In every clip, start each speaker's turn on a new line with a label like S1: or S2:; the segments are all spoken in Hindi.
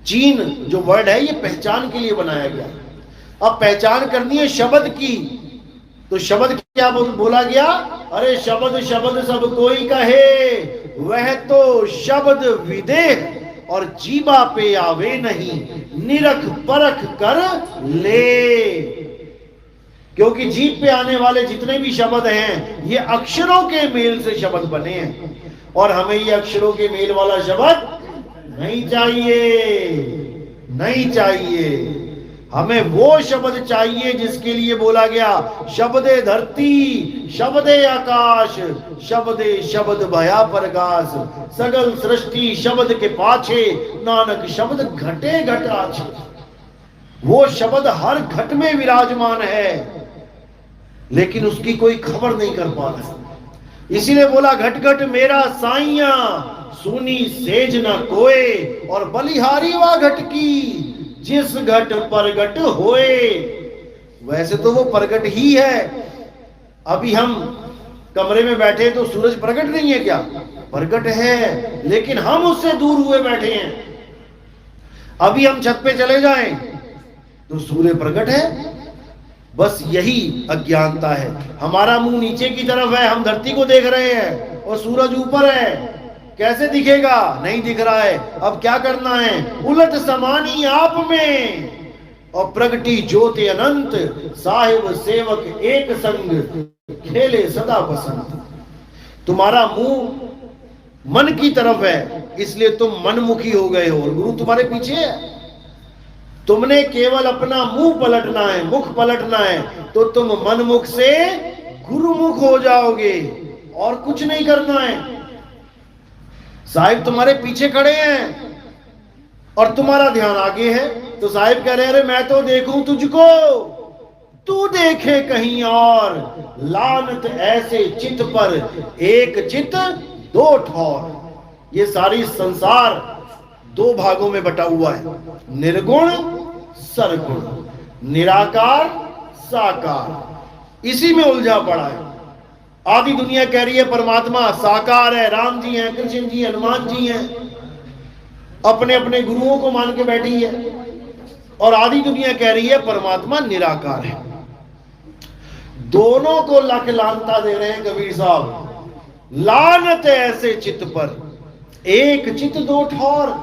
S1: चीन जो वर्ड है ये पहचान के लिए बनाया गया। अब पहचान करनी है शब्द की, तो शब्द क्या बोला गया? अरे शब्द शब्द सब कोई कहे, वह तो शब्द विदेह और जीवा पे आवे नहीं, निरख परख कर ले। क्योंकि जीभ पे आने वाले जितने भी शब्द हैं ये अक्षरों के मेल से शब्द बने हैं, और हमें ये अक्षरों के मेल वाला शब्द नहीं चाहिए, नहीं चाहिए। हमें वो शब्द चाहिए जिसके लिए बोला गया शब्दे धरती शब्दे आकाश शब्दे शब्द भया प्रकाश, सगल सृष्टि शब्द के पाछे, नानक शब्द घटे घट आछे। वो शब्द हर घट में विराजमान है, लेकिन उसकी कोई खबर नहीं कर पा रहा। इसीलिए बोला घट घट मेरा साइया, सुनी सेज न कोए, और बलिहारी वा घट की, जिस घट प्रगट होए। वैसे तो वो प्रगट ही है। अभी हम कमरे में बैठे तो सूरज प्रगट नहीं है क्या? प्रगट है, लेकिन हम उससे दूर हुए बैठे हैं। अभी हम छत पे चले जाएं तो सूर्य प्रगट है। बस यही अज्ञानता है। हमारा मुंह नीचे की तरफ है, हम धरती को देख रहे हैं और सूरज ऊपर है। कैसे दिखेगा? नहीं दिख रहा है। अब क्या करना है? उलट समानी आप में, और प्रगटी ज्योति अनंत, साहिब सेवक एक संग, खेले सदा बसंत। तुम्हारा मुंह मन की तरफ है, इसलिए तुम मनमुखी हो गए हो और गुरु तुम्हारे पीछे है। तुमने केवल अपना मुंह पलटना है, मुख पलटना है, तो तुम मनमुख से गुरुमुख हो जाओगे, और कुछ नहीं करना है। साहिब तुम्हारे पीछे खड़े हैं और तुम्हारा ध्यान आगे है, तो साहिब कह रहे हैं अरे मैं तो देखूं तुझको, तू देखे कहीं और। लानत ऐसे चित पर, एक चित दो ठौर। ये सारी संसार दो भागों में बटा हुआ है, निर्गुण सरगुण, निराकार साकार। इसी में उलझा पड़ा है। आधी दुनिया कह रही है परमात्मा साकार है, राम जी हैं, कृष्ण जी, हनुमान जी हैं, अपने अपने गुरुओं को मान के बैठी है। और आधी दुनिया कह रही है परमात्मा निराकार है। दोनों को लख लानता दे रहे हैं कबीर साहब। लानत ऐसे चित्त पर, एक चित्त दो ठौर।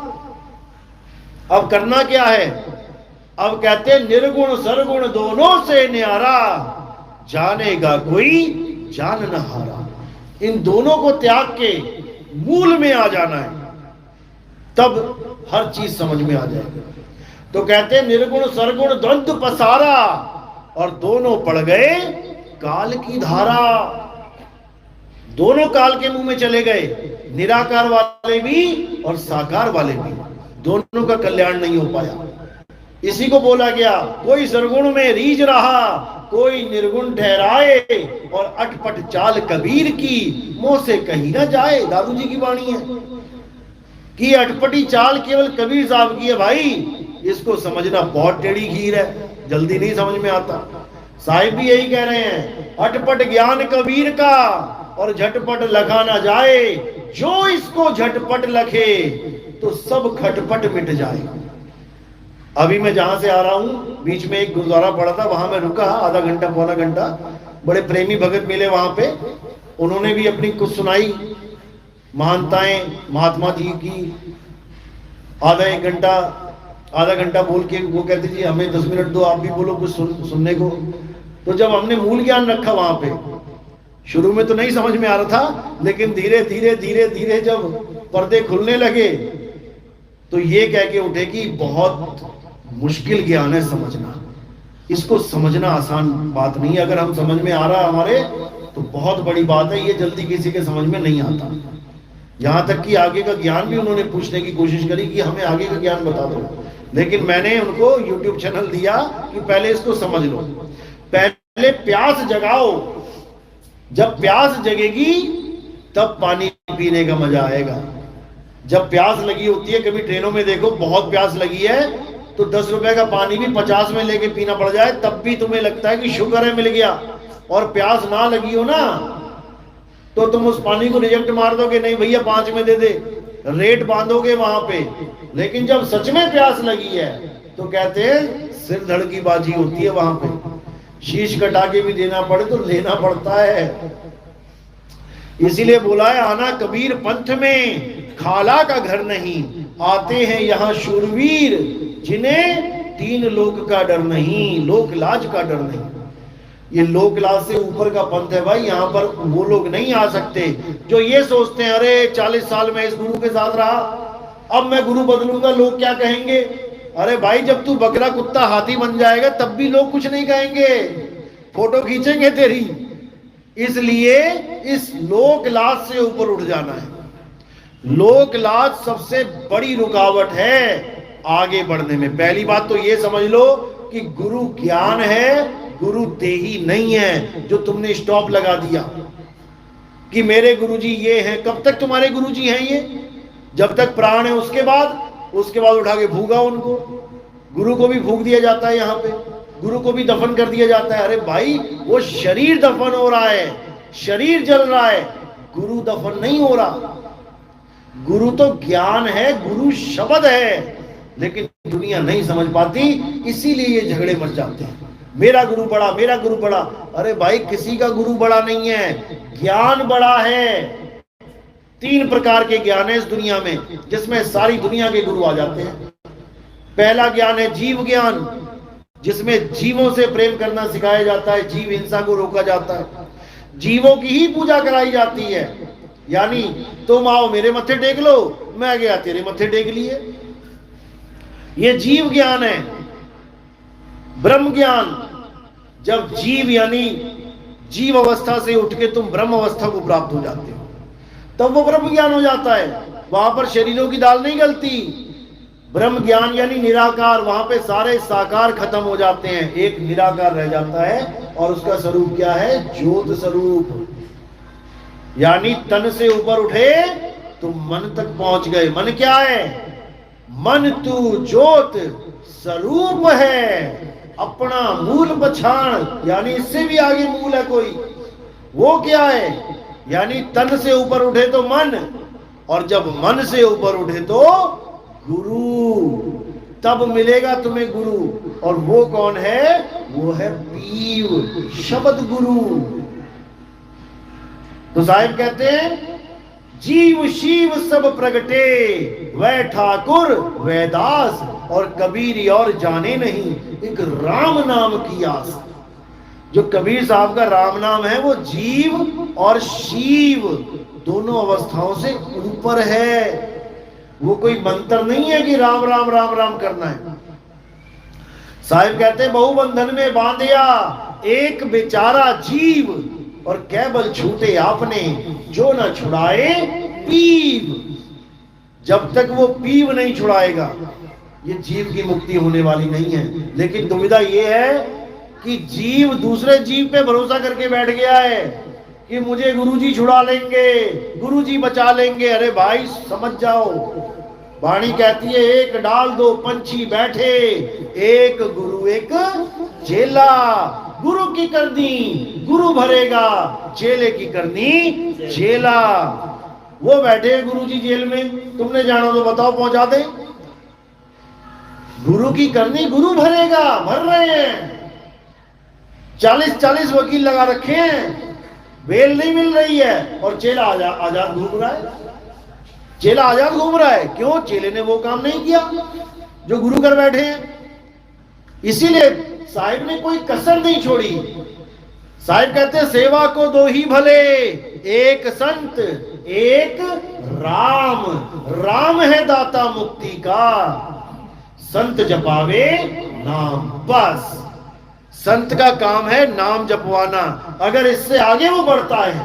S1: अब करना क्या है? अब कहते हैं निर्गुण सरगुण दोनों से न्यारा, जानेगा कोई जान न हारा। इन दोनों को त्याग के मूल में आ जाना है, तब हर चीज समझ में आ जाएगी। तो कहते हैं निर्गुण सरगुण द्वंद्व पसारा, और दोनों पड़ गए काल की धारा। दोनों काल के मुंह में चले गए, निराकार वाले भी और साकार वाले भी। दोनों का कल्याण नहीं हो पाया। इसी को बोला गया कोई सरगुण में रीझ रहा, कोई निर्गुण ठहराए, और अटपट चाल कबीर की, मुंह से कहीं ना जाए। दादू जी की वाणी है कि अटपटी चाल केवल कबीर साहब की है। भाई इसको समझना बहुत टेढ़ी खीर है, जल्दी नहीं समझ में आता। साहिब भी यही कह रहे हैं, अटपट ज्ञान कबीर का, और झटपट लखा ना जाए। जो इसको झटपट लखे तो सब खटपट मिट जाए। अभी मैं जहां से आ रहा हूं, बीच में एक गुरुद्वारा पड़ा था, वहां मैं रुका आधा घंटा पौना घंटा। बड़े प्रेमी भगत मिले वहां पे, उन्होंने भी अपनी कुछ सुनाई महानताएं महात्मा जी की। आधा घंटा बोल के वो कहते जी हमें 10 मिनट दो, आप भी बोलो कुछ सुनने को। तो जब हमने मूल ज्ञान रखा वहां पे, शुरू में तो नहीं समझ में आ रहा था, लेकिन धीरे धीरे धीरे धीरे जब पर्दे खुलने लगे तो ये कह के उठे कि बहुत मुश्किल ज्ञान है समझना। इसको समझना आसान बात नहीं है। अगर हम समझ में आ रहा हमारे तो बहुत बड़ी बात है, ये जल्दी किसी के समझ में नहीं आता। यहां तक कि आगे का ज्ञान भी उन्होंने पूछने की कोशिश करी कि हमें आगे का ज्ञान बता दो, लेकिन मैंने उनको YouTube चैनल दिया कि पहले इसको समझ लो, पहले प्यास जगाओ। जब प्यास जगेगी तब पानी पीने का मजा आएगा। जब प्यास लगी होती है, कभी ट्रेनों में देखो बहुत प्यास लगी है तो 10 रुपए का पानी भी 50 में लेके पीना पड़ जाए, तब भी तुम्हें लगता है कि शुक्र है मिल गया। और प्यास ना लगी हो ना तो तुम उस पानी को रिजेक्ट मार दो कि नहीं भैया 5 में दे दे। रेट बांधोगे वहां पे, लेकिन जब सच में प्यास लगी है तो कहते हैं सिर धड़ की बाजी होती है वहां पे, शीश कटा के भी देना पड़े तो लेना पड़ता है। इसीलिए बोला है आना कबीर पंथ में खाला का घर नहीं, आते हैं यहाँ शूरवीर जिन्हें तीन लोक का डर नहीं, लोक लाज का डर नहीं। ये लोक लाज से ऊपर का पंथ है भाई, यहाँ पर वो लोग नहीं आ सकते जो ये सोचते हैं अरे 40 साल में इस गुरु के साथ रहा, अब मैं गुरु बदलूंगा लोग क्या कहेंगे। अरे भाई जब तू बकरा कुत्ता हाथी बन जाएगा तब भी लोग कुछ नहीं कहेंगे, फोटो खींचेंगे तेरी। इसलिए इस लोक लाज से ऊपर उठ जाना है। लोक लाज सबसे बड़ी रुकावट है आगे बढ़ने में। पहली बात तो ये समझ लो कि गुरु ज्ञान है, गुरु देही नहीं है जो तुमने स्टॉप लगा दिया कि मेरे गुरुजी ये हैं। कब तक तुम्हारे गुरुजी हैं ये? जब तक प्राण है उसके बाद उठा के भूगा उनको। गुरु को भी फूंक दिया जाता है, यहाँ पे गुरु को भी दफन कर दिया जाता है। अरे भाई वो शरीर दफन हो रहा है, शरीर जल रहा है, गुरु दफन नहीं हो रहा। गुरु तो ज्ञान है, गुरु शब्द है, लेकिन दुनिया नहीं समझ पाती, इसीलिए ये झगड़े मच जाते हैं। मेरा गुरु बड़ा, मेरा गुरु बड़ा। अरे भाई किसी का गुरु बड़ा नहीं है, ज्ञान बड़ा है। 3 प्रकार के ज्ञान है इस दुनिया में जिसमें सारी दुनिया के गुरु आ जाते हैं। पहला ज्ञान है जीव ज्ञान, जिसमें जीवों से प्रेम करना सिखाया जाता है, जीव हिंसा को रोका जाता है, जीवों की ही पूजा कराई जाती है। यानी तुम आओ मेरे मत्थे टेक लो, मैं गया तेरे मत्थे टेक लिए। ये जीव ज्ञान है। ब्रह्म ज्ञान, जब जीव यानी जीव अवस्था से उठ के तुम ब्रह्म अवस्था को प्राप्त हो जाते हो तब वो ब्रह्म ज्ञान हो जाता है। वहां पर शरीरों की दाल नहीं गलती। ब्रह्म ज्ञान यानी निराकार, वहां पे सारे साकार खत्म हो जाते हैं, एक निराकार रह जाता है। और उसका स्वरूप क्या है? ज्योत स्वरूप। यानी तन से ऊपर उठे तो मन तक पहुंच गए। मन क्या है? मन तू ज्योत स्वरूप है, अपना मूल पछाण, यानी इससे भी आगे मूल है कोई, वो क्या है? यानी तन से ऊपर उठे तो मन, और जब मन से ऊपर उठे तो गुरु, तब मिलेगा तुम्हें गुरु। और वो कौन है? वो है पीव, शब्द गुरु। तो साहिब कहते हैं जीव शिव सब प्रगटे, वह ठाकुर वह दास, और कबीर और जाने नहीं एक राम नाम की आस। जो कबीर साहब का राम नाम है वो जीव और शिव दोनों अवस्थाओं से ऊपर है। वो कोई मंत्र नहीं है कि राम राम राम राम करना है। साहिब कहते हैं बहुबंधन में बांधिया एक बेचारा जीव, और केवल छूटे आपने जो न छुड़ाए पीव। जब तक वो पीव नहीं छुड़ाएगा ये जीव की मुक्ति होने वाली नहीं है। लेकिन दुविधा ये है कि जीव दूसरे जीव पे भरोसा करके बैठ गया है कि मुझे गुरुजी छुड़ा लेंगे, गुरुजी बचा लेंगे। अरे भाई समझ जाओ, वाणी कहती है एक डाल दो पंछी बैठे, एक गुरु एक चेला। गुरु की करनी गुरु भरेगा, चेले की करनी चेला। वो बैठे गुरुजी जेल में, तुमने जाना तो बताओ पहुंचा दे। गुरु की करनी गुरु भरेगा, भर रहे हैं। 40-40 वकील लगा रखे हैं, बेल नहीं मिल रही है, और चेला आजाद घूम रहा है। चेला आजाद घूम रहा है, क्यों? चेले ने वो काम नहीं किया जो गुरु कर बैठे हैं। इसीलिए साहिब ने कोई कसर नहीं छोड़ी। साहिब कहते हैं सेवा को दो ही भले, एक संत एक राम। राम है दाता मुक्ति का, संत जपावे नाम। बस संत का काम है नाम जपवाना। अगर इससे आगे वो बढ़ता है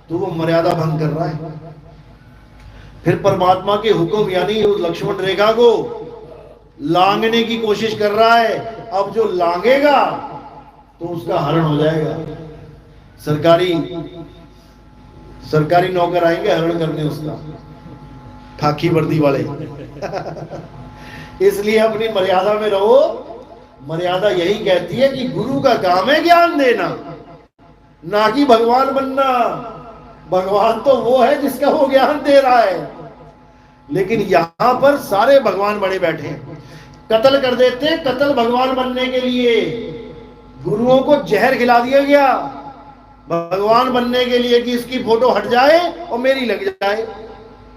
S1: तो वो मर्यादा भंग कर रहा है। फिर परमात्मा के हुक्म यानी उस लक्ष्मण रेखा को लांघने की कोशिश कर रहा है। अब जो लांघेगा तो उसका हरण हो जाएगा। सरकारी नौकर आएंगे हरण करने उसका, खाकी वर्दी वाले। इसलिए अपनी मर्यादा में रहो। मर्यादा यही कहती है कि गुरु का काम है ज्ञान देना, ना कि भगवान बनना। भगवान तो वो है जिसका वो ज्ञान दे रहा है। लेकिन यहां पर सारे भगवान बड़े बैठे हैं, कत्ल कर देते, कत्ल भगवान बनने के लिए। गुरुओं को जहर खिला दिया गया भगवान बनने के लिए कि इसकी फोटो हट जाए और मेरी लग जाए,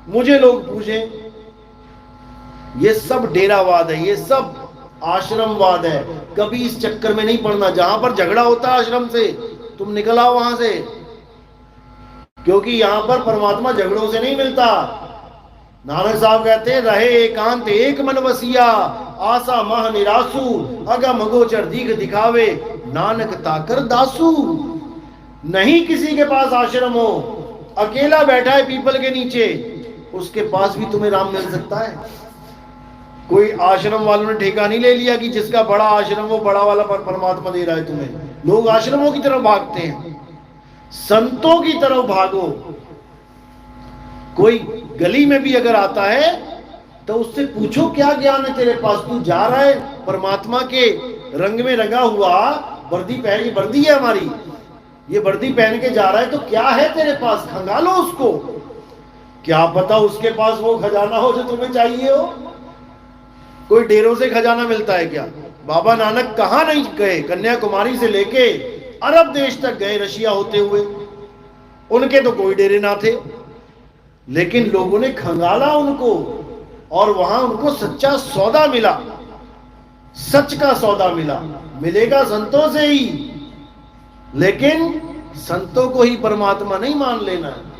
S1: मुझे लोग पूछें। ये सब डेरावाद है, ये सब आश्रमवाद है। कभी इस चक्कर में नहीं पड़ना। जहां पर झगड़ा होता है आश्रम से, तुम निकल आओ वहां से, क्योंकि यहां पर परमात्मा झगड़ों से नहीं मिलता। नानक साहब कहते हैं, रहे एकांत एक मन वसिया, आशा मह निरासु, अगम गोचर दीघ दिखावे, नानक ताकर दासू। नहीं किसी के पास आश्रम हो, अकेला बैठा है पीपल के नीचे, उसके पास भी तुम्हें राम मिल सकता है। कोई आश्रम वालों ने ठेका नहीं ले लिया कि जिसका बड़ा आश्रम वो बड़ा वाला परमात्मा दे रहा है तुम्हें। लोग आश्रमों की तरफ भागते हैं, संतों की तरफ भागो। कोई गली में भी अगर आता है तो उससे पूछो क्या ज्ञान है तेरे पास, तू जा रहा है परमात्मा के रंग में रंगा हुआ, वर्दी पहन, ये वर्दी है हमारी, ये वर्दी पहन के जा रहा है, तो क्या है तेरे पास, खंगालो उसको। क्या पता उसके पास वो खजाना हो जो तुम्हें चाहिए हो। कोई डेरों से खजाना मिलता है क्या? बाबा नानक कहां नहीं गए, कन्याकुमारी से लेके अरब देश तक गए, रशिया होते हुए। उनके तो कोई डेरे ना थे, लेकिन लोगों ने खंगाला उनको, और वहां उनको सच्चा सौदा मिला, सच का सौदा मिला। मिलेगा संतों से ही, लेकिन संतों को ही परमात्मा नहीं मान लेना है।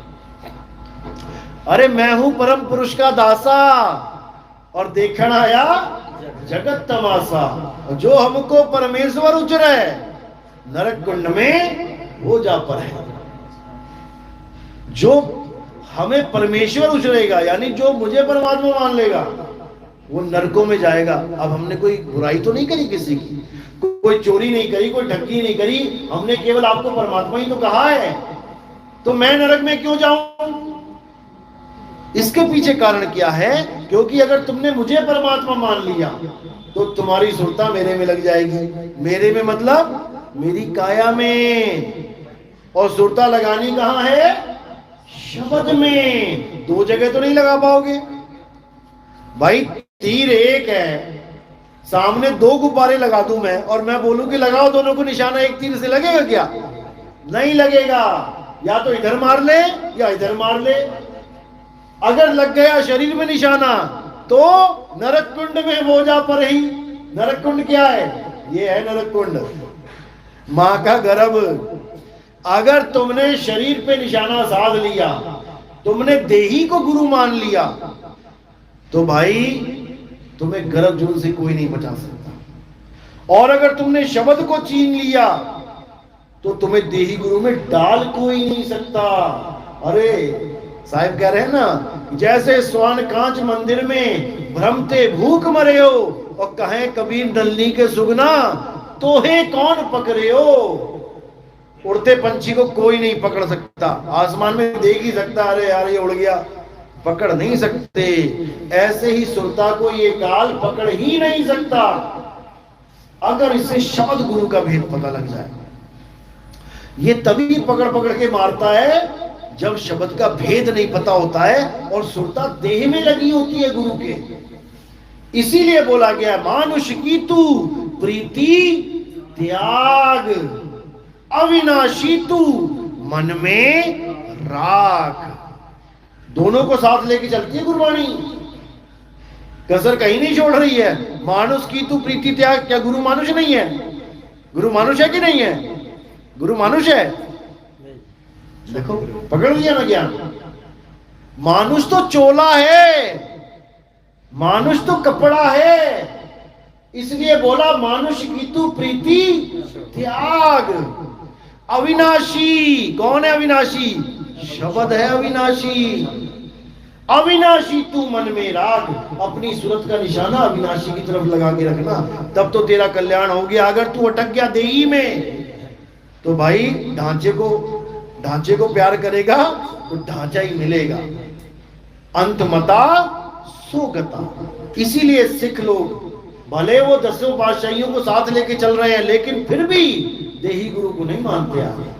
S1: अरे मैं हूं परम पुरुष का दासा, और देखना आया जगत तमाशा। जो हमको परमेश्वर उचरे नरक कुंड में वो जा पर है। जो हमें परमेश्वर उचरेगा, यानी जो मुझे परमात्मा मान लेगा, वो नरकों में जाएगा। अब हमने कोई बुराई तो नहीं करी किसी की, कोई चोरी नहीं करी, कोई ठगी नहीं करी, हमने केवल आपको परमात्मा ही तो कहा है, तो मैं नरक में क्यों जाऊं? इसके पीछे कारण क्या है? क्योंकि अगर तुमने मुझे परमात्मा मान लिया तो तुम्हारी सुरता मेरे में लग जाएगी। मेरे में मतलब मेरी काया में, और सुरता लगानी कहां है? शब्द में। दो जगह तो नहीं लगा पाओगे भाई। तीर एक है, सामने दो गुब्बारे लगा दूं मैं, और मैं बोलूं कि लगाओ दोनों को निशाना, एक तीर से लगेगा क्या? नहीं लगेगा। या तो इधर मार ले या इधर मार ले। अगर लग गया शरीर में निशाना तो नरक कुंड में वो जा पर ही। नरक कुंड क्या है? ये है नरक कुंड, मां का गर्भ। अगर तुमने शरीर पे निशाना साध लिया, तुमने देही को गुरु मान लिया, तो भाई तुम्हें गर्भ जून से कोई नहीं बचा सकता। और अगर तुमने शब्द को छीन लिया तो तुम्हें देही गुरु में डाल कोई नहीं सकता। अरे साहिब कह रहे हैं ना, जैसे स्वान कांच मंदिर में भ्रमते भूख मरे हो, और कहें कबीर डलनी के सुगना तो हे कौन पकड़े हो। उड़ते पंछी को कोई नहीं पकड़ सकता, आसमान में देख ही सकता, अरे यार ये उड़ गया, पकड़ नहीं सकते। ऐसे ही सुरता को ये काल पकड़ ही नहीं सकता, अगर इसे शब्द गुरु का भेद पता लग जाए। ये तभी पकड़ पकड़ के मारता है जब शब्द का भेद नहीं पता होता है, और सुरता देह में लगी होती है गुरु के। इसीलिए बोला गया, मानुष की तू प्रीति त्याग, अविनाशी तू मन में राख। दोनों को साथ लेके चलती है गुरबाणी, कसर कहीं नहीं छोड़ रही है। मानुष की तू प्रीति त्याग, क्या गुरु मानुष नहीं है? गुरु मानुष है कि नहीं है? गुरु मानुष है। देखो पकड़ लिया ना ज्ञान। मानुष तो चोला है, मानुष तो कपड़ा है। इसलिए बोला मानुष की तू प्रीति त्याग। अविनाशी कौन है? अविनाशी शब्द है अविनाशी। अविनाशी तू मन में राग, अपनी सूरत का निशाना अविनाशी की तरफ लगा के रखना, तब तो तेरा कल्याण हो गया। अगर तू अटक गया देही में तो भाई ढांचे को प्यार करेगा तो ढांचा ही मिलेगा। अंतमता सुगता। इसीलिए सिख लोग भले वो 10 पातशाहियों को साथ लेके चल रहे हैं, लेकिन फिर भी देही गुरु को नहीं मानते आगे।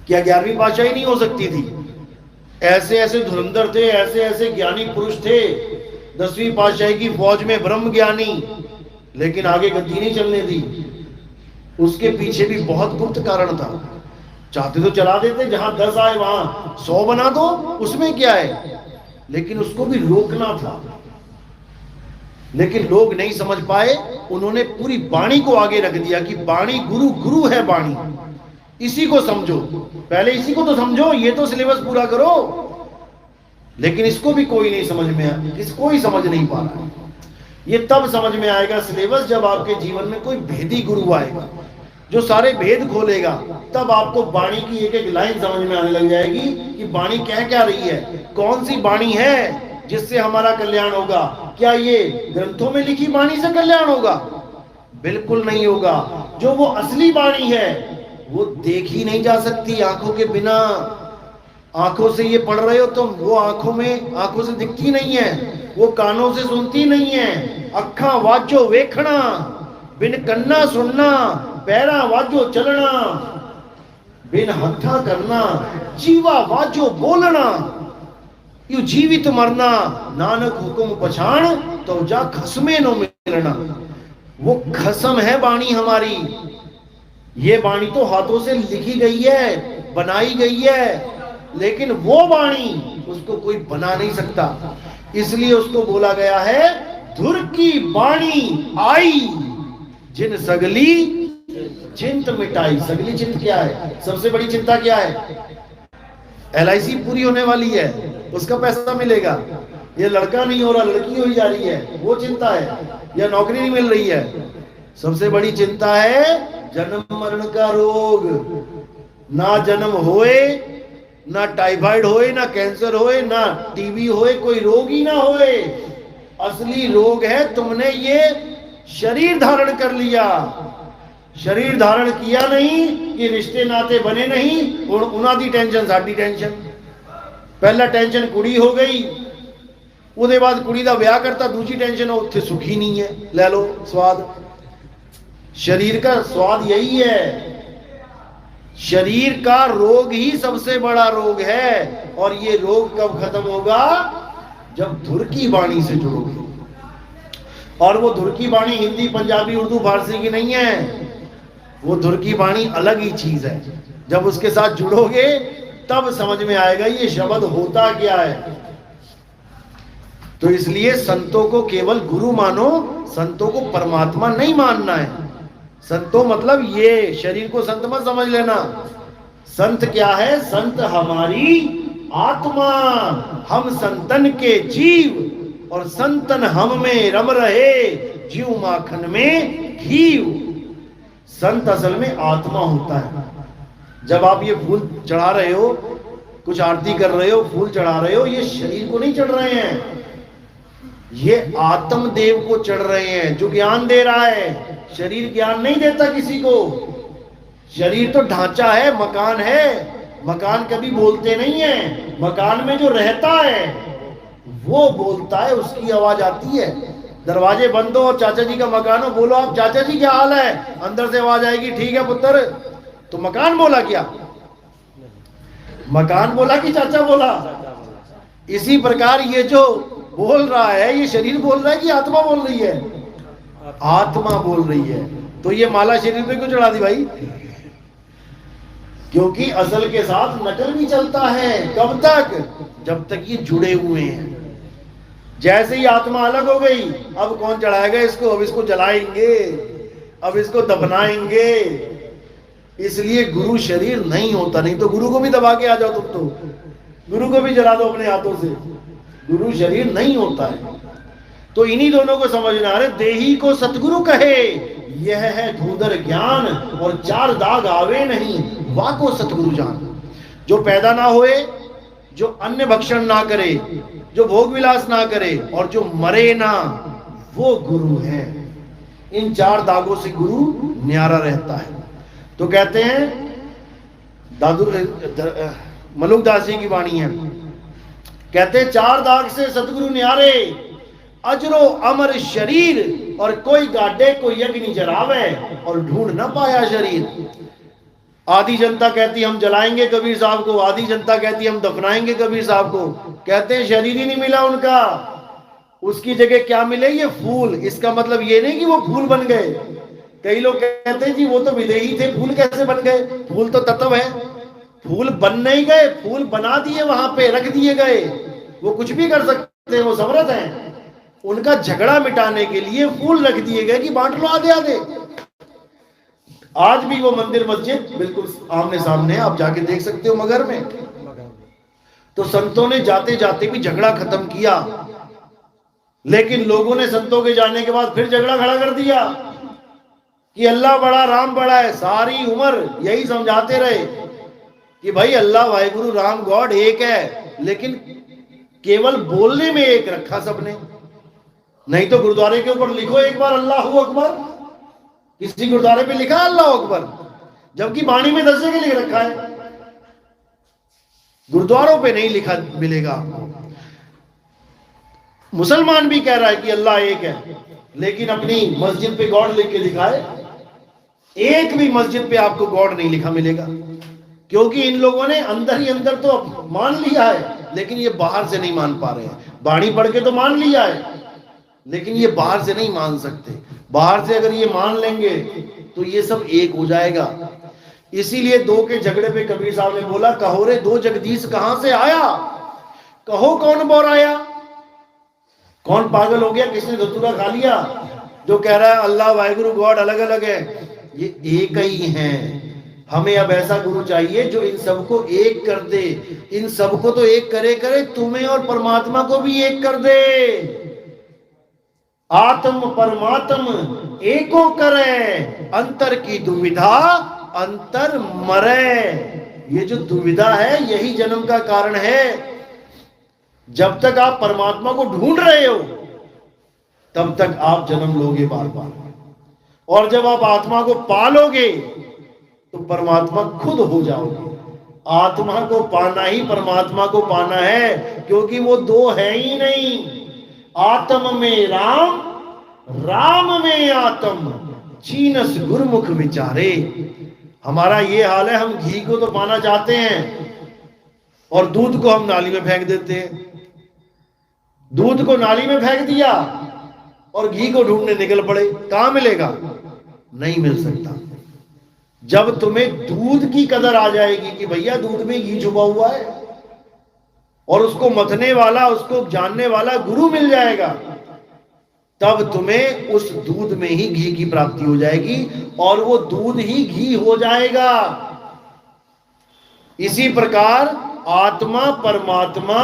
S1: क्या 11वीं पातशाही नहीं हो सकती थी? ऐसे ऐसे धुरंधर थे, ऐसे ऐसे ज्ञानी पुरुष थे, 10वीं पातशाही की फौज में ब्रह्म ज्ञानी, लेकिन आगे गद्दी नहीं चलने दी। उसके पीछे भी बहुत गुप्त कारण था। चाहते तो चला देते, जहां 10 आए वहां 100 बना दो, उसमें क्या है, लेकिन उसको भी रोकना था। लेकिन लोग नहीं समझ पाए, उन्होंने पूरी वाणी को आगे रख दिया कि वाणी गुरु, गुरु है वाणी, इसी को समझो, पहले इसी को तो समझो, ये तो सिलेबस पूरा करो। लेकिन इसको भी कोई नहीं समझ में आया, कोई समझ नहीं पा रहा। ये तब समझ में आएगा सिलेबस जब आपके जीवन में कोई भेदी गुरु आएगा जो सारे भेद खोलेगा, तब आपको वाणी की एक एक लाइन समझ में आने लग जाएगी कि वाणी कह क्या रही है, कौन सी वाणी है जिससे हमारा कल्याण होगा। क्या ये ग्रंथों में लिखी वाणी से कल्याण होगा? बिल्कुल नहीं होगा। जो वो असली वाणी है वो देखी नहीं जा सकती आंखों के बिना। आंखों से ये पढ़ रहे हो तुम, वो आंखों से दिखती नहीं है, वो कानों से सुनती नहीं है। अखा वाजो वेखना, बिन कन्ना सुनना, पैरा वाजो चलना, बिन हथा करना, जीवा वाजो बोलना, यू जीवित मरना, नानक हुकुम पछाण तो जा खसमे नो मिलना। वो खसम है वाणी हमारी। ये वाणी तो हाथों से लिखी गई है, बनाई गई है, लेकिन वो वाणी उसको कोई बना नहीं सकता। इसलिए उसको बोला गया है धुर की वाणी आई, जिन सगली चिंत मिटाई। सगली चिंत क्या है? सबसे बड़ी चिंता क्या है? LIC पूरी होने वाली है, उसका पैसा मिलेगा। ये लड़का नहीं हो रहा, लड़की हो जा रही है, वो चिंता है। या नौकरी नहीं मिल रही है। सबसे बड़ी चिंता है जन्म मरण का रोग। ना जन्म होए, ना टाइफाइड होए, ना कैंसर होए, ना टीबी होए, कोई रोग ही ना होए। असली रोग है तुमने ये शरीर धारण कर लिया। शरीर धारण किया नहीं कि रिश्ते नाते बने नहीं, और उन्हां दी टेंशन साडी टेंशन। पहला टेंशन कुड़ी हो गई, उसके बाद कुड़ी दा ब्याह करता, दूसरी टेंशन उत्थे सुखी नहीं है, ले लो स्वाद। शरीर का स्वाद यही है। शरीर का रोग ही सबसे बड़ा रोग है। और ये रोग कब खत्म होगा? जब धुर की वाणी से जुड़ोगे। और वो धुर की वाणी हिंदी, पंजाबी, उर्दू, फारसी की नहीं है। वो धुर की वाणी अलग ही चीज है। जब उसके साथ जुड़ोगे तब समझ में आएगा ये शब्द होता क्या है। तो इसलिए संतों को केवल गुरु मानो, संतों को परमात्मा नहीं मानना है। संतों मतलब ये शरीर को संत मत समझ लेना। संत क्या है? संत हमारी आत्मा, हम संतन के जीव, और संतन हम में रम रहे, जीव माखन में घीव। संत असल में आत्मा होता है। जब आप ये फूल चढ़ा रहे हो, कुछ आरती कर रहे हो, फूल चढ़ा रहे हो, ये शरीर को नहीं चढ़ रहे हैं, ये आत्मदेव को चढ़ रहे हैं जो ज्ञान दे रहा है। शरीर ज्ञान नहीं देता किसी को। शरीर तो ढांचा है, मकान है। मकान कभी बोलते नहीं है। मकान में जो रहता है वो बोलता है, उसकी आवाज आती है। दरवाजे बंद हो और चाचा जी का मकान हो, बोलो आप चाचा जी क्या हाल है, अंदर से आवाज आएगी ठीक है पुत्र। तो मकान बोला क्या? मकान बोला कि चाचा बोला? इसी प्रकार ये जो बोल रहा है, ये शरीर बोल रहा है कि आत्मा बोल रही है? आत्मा बोल रही है। तो ये माला शरीर पे क्यों चढ़ा दी भाई? क्योंकि असल के साथ नकल भी चलता है। कब तक? जब तक ये जुड़े हुए हैं। जैसे ही आत्मा अलग हो गई, अब कौन चढ़ाएगा इसको? अब इसको जलाएंगे, अब इसको दफनाएंगे। इसलिए गुरु शरीर नहीं होता। नहीं तो गुरु को भी दबा के आ जाओ तुम, तो गुरु को भी जला दो अपने हाथों से। गुरु शरीर नहीं होता है। तो इन्हीं दोनों को समझना है। देही को सतगुरु कहे, यह है धूधर ज्ञान, और 4 दाग आवे नहीं, वाको सतगुरु जान। जो पैदा ना होए, जो अन्न भक्षण ना करे, जो भोग विलास ना करे, और जो मरे ना, वो गुरु है। इन 4 दागों से गुरु न्यारा रहता है। तो कहते हैं, दादू मलुकदास जी की वाणी है, कहते हैं 4 दाग से सतगुरु न्यारे, अजरो अमर शरीर, और कोई गाडे को यज्ञ जरावे, और ढूंढ न पाया शरीर। आधी जनता कहती हम जलाएंगे कबीर साहब को, आधी जनता कहती हम दफनाएंगे कबीर साहब को। कहते हैं शरीर ही नहीं मिला उनका, उसकी जगह क्या मिले? ये फूल। इसका मतलब ये नहीं कि वो फूल बन गए। कई लोग कहते हैं जी वो तो विदेही थे, फूल कैसे बन गए? फूल तो तत्व है, फूल बन नहीं गए, फूल बना दिए, वहां पे रख दिए गए। वो कुछ भी कर सकते हैं, वो समर्थ हैं। उनका झगड़ा मिटाने के लिए फूल रख दिए गए कि बांट लो आधे आधे। आज भी वो मंदिर मस्जिद बिल्कुल आमने सामने, आप जाके देख सकते हो मगर में। तो संतों ने जाते जाते भी झगड़ा खत्म किया, लेकिन लोगों ने संतों के जाने के बाद फिर झगड़ा खड़ा कर दिया कि अल्लाह बड़ा राम बड़ा है। सारी उम्र यही समझाते रहे कि भाई अल्लाह वाहिगुरु राम गॉड एक है, लेकिन केवल बोलने में एक रखा सबने। नहीं तो गुरुद्वारे के ऊपर लिखो एक बार अल्लाहू अकबर, किसी गुरुद्वारे पे लिखा अल्लाह अकबर, जबकि बाणी में 10 जगह लिख रखा है, गुरुद्वारों पे नहीं लिखा मिलेगा। मुसलमान भी कह रहा है कि अल्लाह एक है, लेकिन अपनी मस्जिद पे गॉड लिख के दिखाए। एक भी मस्जिद पे आपको गॉड नहीं लिखा मिलेगा, क्योंकि इन लोगों ने अंदर ही अंदर तो मान लिया है, लेकिन ये बाहर से नहीं मान पा रहे हैं। बाणी पढ़ के तो मान लिया है, लेकिन ये बाहर से नहीं मान सकते। बाहर से अगर ये मान लेंगे तो ये सब एक हो जाएगा। इसीलिए दो के झगड़े पे कबीर साहब ने बोला, कहो रे दो जगदीश कहां से आया, कहो कौन बोराया। कौन पागल हो गया, किसने धतूरा खा लिया, जो कह रहा है अल्लाह वाहिगुरु गॉड अलग अलग है? ये एक ही हैं। हमें अब ऐसा गुरु चाहिए जो इन सबको एक कर दे। इन सबको तो एक करे करे, तुम्हें और परमात्मा को भी एक कर दे। आत्म परमात्म एको करे, अंतर की दुविधा अंतर मरे। ये जो दुविधा है यही जन्म का कारण है। जब तक आप परमात्मा को ढूंढ रहे हो तब तक आप जन्म लोगे बार बार, और जब आप आत्मा को पालोगे तो परमात्मा खुद हो जाओगे। आत्मा को पाना ही परमात्मा को पाना है, क्योंकि वो दो है ही नहीं। आत्म में राम, राम में आत्म, चीनस गुरमुख विचारे। हमारा ये हाल है, हम घी को तो पाना चाहते हैं और दूध को हम नाली में फेंक देते हैं। दूध को नाली में फेंक दिया और घी को ढूंढने निकल पड़े, कहां मिलेगा? नहीं मिल सकता। जब तुम्हें दूध की कदर आ जाएगी कि भैया दूध में घी छुपा हुआ है, और उसको मथने वाला, उसको जानने वाला गुरु मिल जाएगा, तब तुम्हें उस दूध में ही घी की प्राप्ति हो जाएगी, और वो दूध ही घी हो जाएगा। इसी प्रकार आत्मा परमात्मा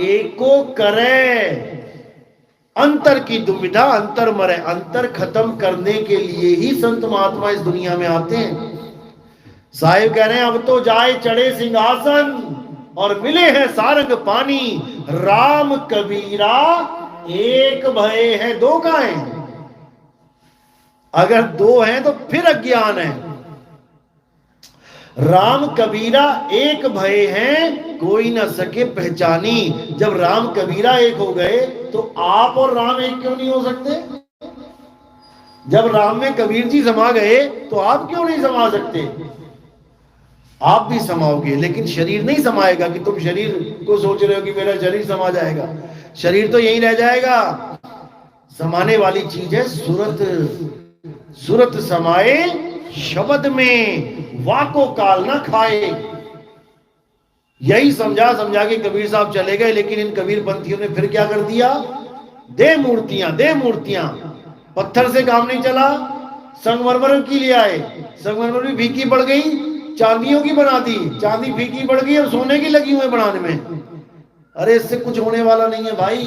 S1: एको करे, अंतर की दुविधा अंतर मरे। अंतर खत्म करने के लिए ही संत महात्मा इस दुनिया में आते हैं। साहिब कह रहे हैं, अब तो जाए चढ़े सिंहासन और मिले हैं सारंग पानी। राम कबीरा एक भय है, दो का है। अगर दो हैं तो फिर अज्ञान है। राम कबीरा एक भय हैं, कोई न सके पहचानी। जब राम कबीरा एक हो गए तो आप और राम एक क्यों नहीं हो सकते? जब राम में कबीर जी समा गए तो आप क्यों नहीं समा सकते? आप भी समाओगे, लेकिन शरीर नहीं समाएगा कि तुम शरीर को सोच रहे हो कि मेरा शरीर समा जाएगा। शरीर तो यही रह जाएगा। समाने वाली चीज है सूरत। सूरत समाए शब्द में, वाको काल ना खाए। यही समझा समझा के कबीर साहब चले गए, लेकिन इन कबीर पंथियों ने फिर क्या कर दिया? दे मूर्तियां, दे मूर्तियां। पत्थर से काम नहीं चला, संगमरमर की ले आए। संगमरमर भी फीकी पड़ गई, चांदियों की बना दी। चांदी फीकी पड़ गई और सोने की लगी हुई बनाने में। अरे इससे कुछ होने वाला नहीं है भाई।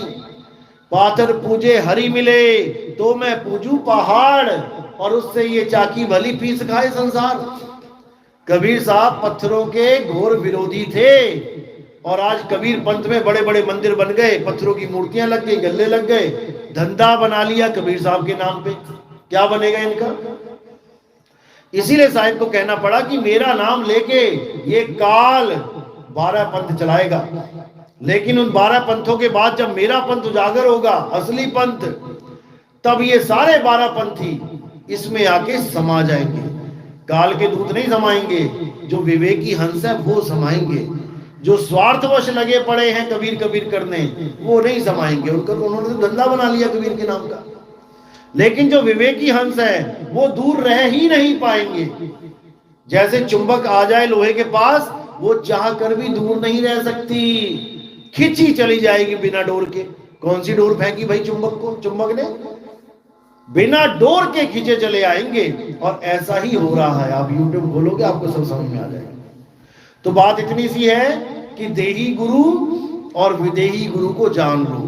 S1: पाथर पूजे हरि मिले तो मैं पूजू पहाड़, और उससे ये चाकी भली पीस खाए संसार। कबीर साहब पत्थरों के घोर विरोधी थे, और आज कबीर पंथ में बड़े बड़े मंदिर बन गए, पत्थरों की मूर्तियां लग गई, गल्ले लग गए, धंधा बना लिया कबीर साहब के नाम पे। क्या बनेगा इनका? इसीलिए साहिब को कहना पड़ा कि मेरा नाम लेके ये काल 12 पंथ चलाएगा, लेकिन उन 12 पंथों के बाद जब मेरा पंथ उजागर होगा, असली पंथ, तब ये सारे 12 पंथी इसमें आके समा जाएंगे। काल के दूत नहीं समाएंगे, जो विवेकी हंस है वो समाएंगे। जो स्वार्थवश लगे पड़े हैं कबीर कबीर करने, वो नहीं समाएंगे। उन्होंने तो धंधा बना लिया कबीर के नाम का। लेकिन जो विवेकी हंस है वो दूर रह ही नहीं पाएंगे। जैसे चुंबक आ जाए लोहे के पास, वो चाह कर भी दूर नहीं रह सकती, खिंची चली जाएगी बिना डोर के। कौन सी डोर फेंकी भाई चुंबक को? चुंबक ने बिना डोर के खींचे चले आएंगे। और ऐसा ही हो रहा है। आप यूट्यूब खोलोगे आपको सब समझ में आ जाएगा। तो बात इतनी सी है कि देही गुरु और विदेही गुरु को जान लो।